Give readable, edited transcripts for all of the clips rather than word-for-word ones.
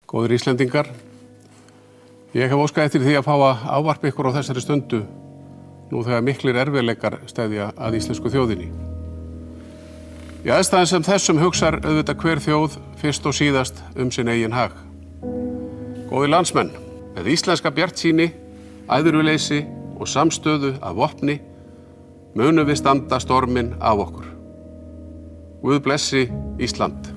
Góðir Íslendingar, ég hef óskað eftir því að fá að ávarpa ykkur á þessari stundu nú þegar miklir erfiðleikar steðja að íslensku þjóðinni. Í aðstæðum sem þessum hugsar auðvitað hver þjóð fyrst og síðast sinn eigin hag. Góðir landsmenn, með íslenska bjartsýni, æðruleysi og samstöðu af vopni munum við standa storminn af okkur. Guð blessi Ísland.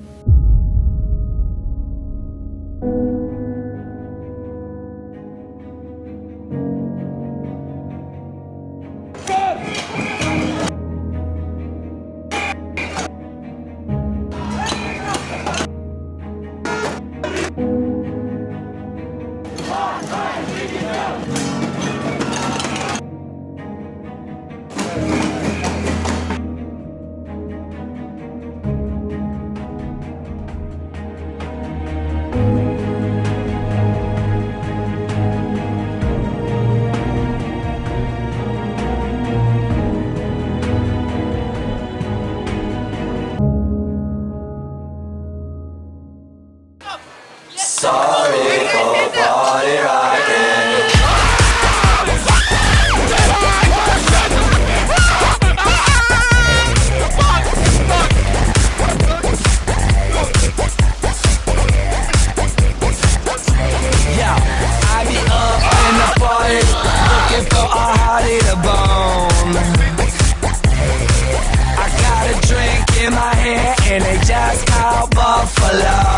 Sorry for party rocking. Yeah, I be up in the party, looking for a hottie to bone. I got a drink in my hand and they just called Buffalo.